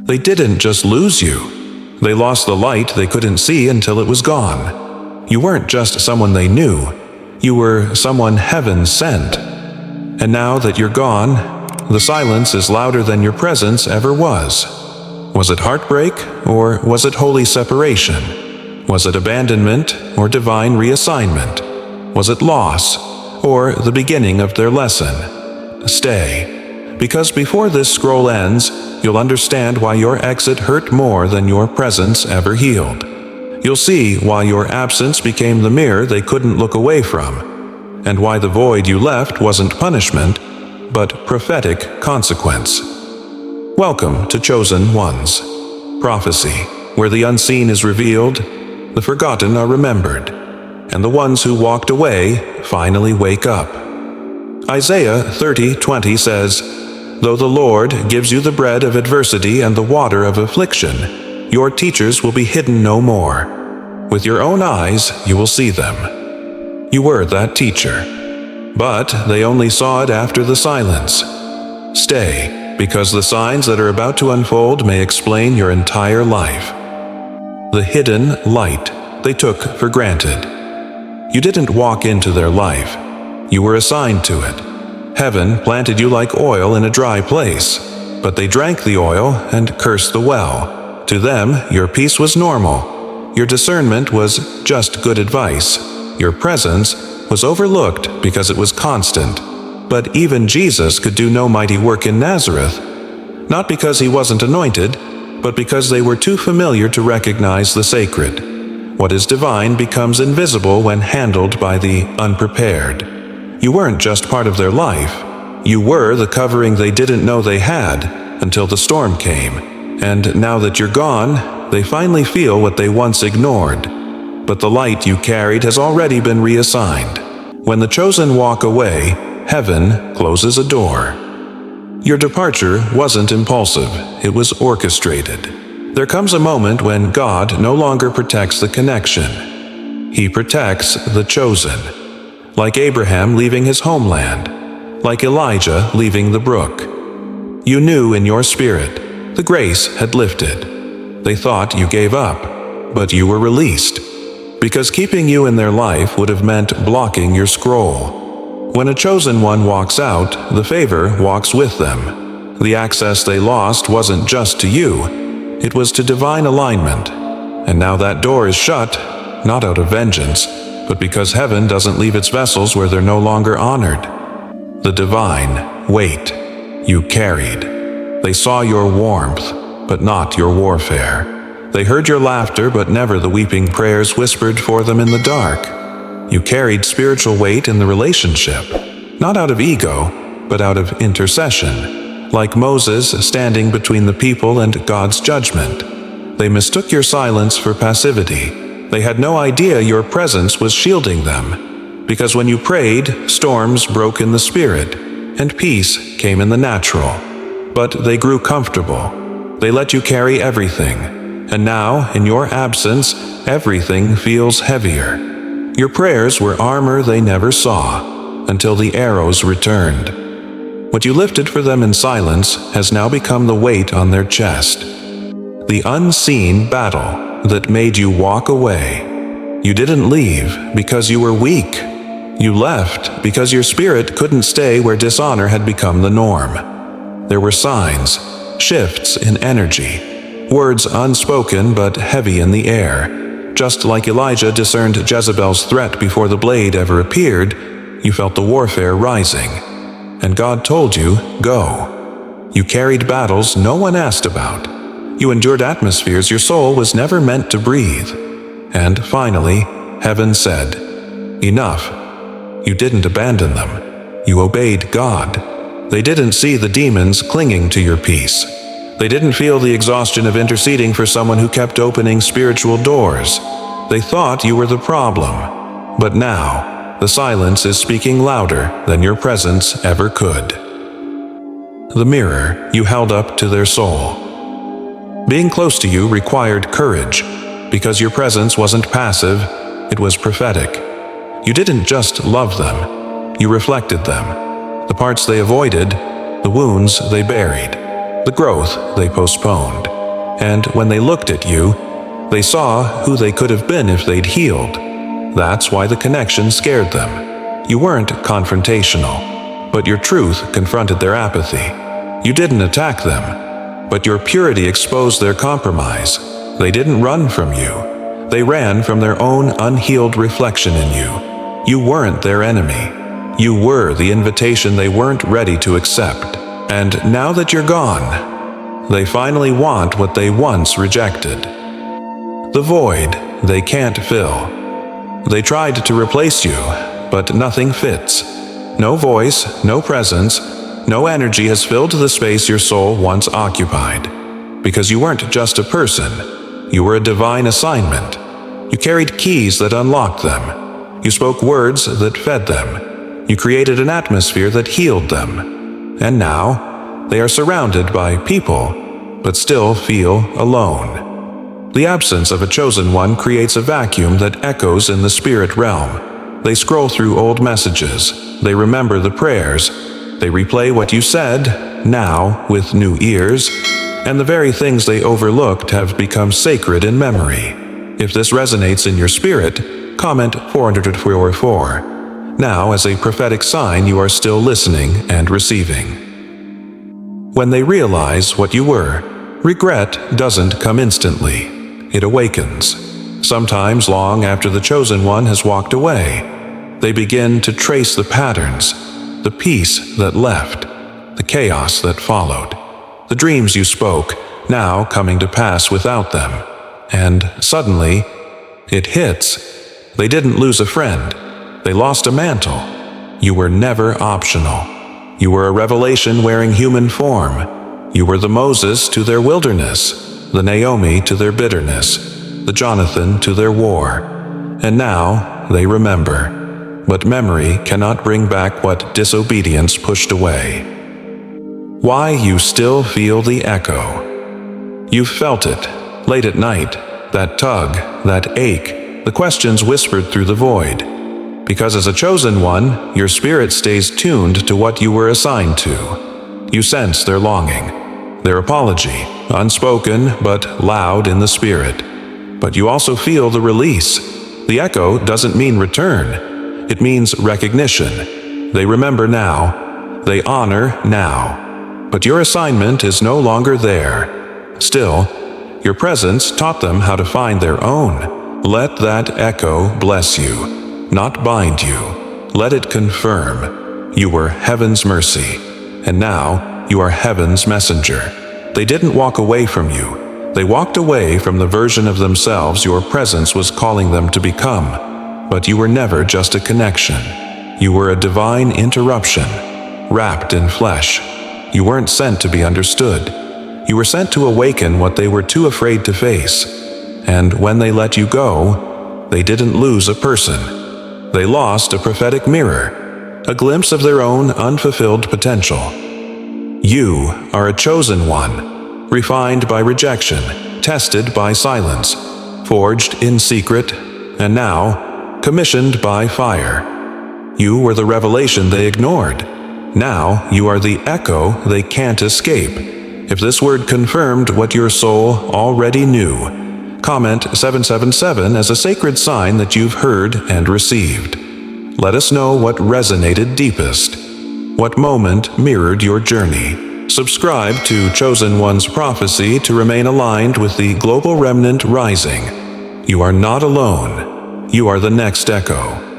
They didn't just lose you. They lost the light they couldn't see until it was gone. You weren't just someone they knew. You were someone heaven sent. And now that you're gone, the silence is louder than your presence ever was. Was it heartbreak, or was it holy separation? Was it abandonment, or divine reassignment? Was it loss, or the beginning of their lesson? Stay, because before this scroll ends, you'll understand why your exit hurt more than your presence ever healed. You'll see why your absence became the mirror they couldn't look away from, and why the void you left wasn't punishment, but prophetic consequence. Welcome to Chosen Ones, prophecy, where the unseen is revealed, the forgotten are remembered, and the ones who walked away finally wake up. Isaiah 30:20 says, "Though the Lord gives you the bread of adversity and the water of affliction, your teachers will be hidden no more. With your own eyes you will see them." You were that teacher, but they only saw it after the silence. Stay, because the signs that are about to unfold may explain your entire life. The hidden light they took for granted. You didn't walk into their life. You were assigned to it. Heaven planted you like oil in a dry place, but they drank the oil and cursed the well. To them, your peace was normal. Your discernment was just good advice. Your presence was overlooked because it was constant. But even Jesus could do no mighty work in Nazareth, not because he wasn't anointed, but because they were too familiar to recognize the sacred. What is divine becomes invisible when handled by the unprepared. You weren't just part of their life. You were the covering they didn't know they had until the storm came. And now that you're gone, they finally feel what they once ignored. But the light you carried has already been reassigned. When the chosen walk away, heaven closes a door. Your departure wasn't impulsive, it was orchestrated. There comes a moment when God no longer protects the connection. He protects the chosen. Like Abraham leaving his homeland, like Elijah leaving the brook. You knew in your spirit the grace had lifted. They thought you gave up, but you were released. Because keeping you in their life would have meant blocking your scroll. When a chosen one walks out, the favor walks with them. The access they lost wasn't just to you, it was to divine alignment. And now that door is shut, not out of vengeance, but because heaven doesn't leave its vessels where they're no longer honored. The divine weight you carried. They saw your warmth, but not your warfare. They heard your laughter, but never the weeping prayers whispered for them in the dark. You carried spiritual weight in the relationship, not out of ego, but out of intercession, like Moses standing between the people and God's judgment. They mistook your silence for passivity. They had no idea your presence was shielding them, because when you prayed, storms broke in the spirit, and peace came in the natural. But they grew comfortable. They let you carry everything, and now, in your absence, everything feels heavier. Your prayers were armor they never saw, until the arrows returned. What you lifted for them in silence has now become the weight on their chest. The unseen battle that made you walk away. You didn't leave because you were weak. You left because your spirit couldn't stay where dishonor had become the norm. There were signs, shifts in energy, words unspoken but heavy in the air. Just like Elijah discerned Jezebel's threat before the blade ever appeared, you felt the warfare rising. And God told you, go. You carried battles no one asked about. You endured atmospheres your soul was never meant to breathe. And finally, heaven said, enough. You didn't abandon them. You obeyed God. They didn't see the demons clinging to your peace. They didn't feel the exhaustion of interceding for someone who kept opening spiritual doors. They thought you were the problem. But now, the silence is speaking louder than your presence ever could. The mirror you held up to their soul. Being close to you required courage, because your presence wasn't passive, it was prophetic. You didn't just love them, you reflected them. The parts they avoided, the wounds they buried, the growth they postponed. And when they looked at you, they saw who they could have been if they'd healed. That's why the connection scared them. You weren't confrontational, but your truth confronted their apathy. You didn't attack them, but your purity exposed their compromise. They didn't run from you. They ran from their own unhealed reflection in you. You weren't their enemy. You were the invitation they weren't ready to accept. And now that you're gone, they finally want what they once rejected. The void they can't fill. They tried to replace you, but nothing fits. No voice, no presence, no energy has filled the space your soul once occupied. Because you weren't just a person, you were a divine assignment. You carried keys that unlocked them. You spoke words that fed them. You created an atmosphere that healed them. And now, they are surrounded by people, but still feel alone. The absence of a chosen one creates a vacuum that echoes in the spirit realm. They scroll through old messages. They remember the prayers. They replay what you said, now with new ears, and the very things they overlooked have become sacred in memory. If this resonates in your spirit, comment 444. Now, as a prophetic sign, you are still listening and receiving. When they realize what you were, regret doesn't come instantly. It awakens. Sometimes long after the chosen one has walked away, they begin to trace the patterns, the peace that left, the chaos that followed, the dreams you spoke, now coming to pass without them. And suddenly, it hits. They didn't lose a friend. They lost a mantle. You were never optional. You were a revelation wearing human form. You were the Moses to their wilderness, the Naomi to their bitterness, the Jonathan to their war. And now they remember. But memory cannot bring back what disobedience pushed away. Why you still feel the echo. You've felt it, late at night, that tug, that ache, the questions whispered through the void. Because as a chosen one, your spirit stays tuned to what you were assigned to. You sense their longing, their apology, unspoken but loud in the spirit. But you also feel the release. The echo doesn't mean return. It means recognition. They remember now. They honor now. But your assignment is no longer there. Still, your presence taught them how to find their own. Let that echo bless you. Not bind you. Let it confirm. You were heaven's mercy, and now you are heaven's messenger. They didn't walk away from you. They walked away from the version of themselves your presence was calling them to become. But you were never just a connection. You were a divine interruption, wrapped in flesh. You weren't sent to be understood. You were sent to awaken what they were too afraid to face. And when they let you go, they didn't lose a person. They lost a prophetic mirror, a glimpse of their own unfulfilled potential. You are a chosen one, refined by rejection, tested by silence, forged in secret, and now commissioned by fire. You were the revelation they ignored. Now you are the echo they can't escape. If this word confirmed what your soul already knew, comment 777 as a sacred sign that you've heard and received. Let us know what resonated deepest. What moment mirrored your journey? Subscribe to Chosen One's Prophecy to remain aligned with the global remnant rising. You are not alone. You are the next echo.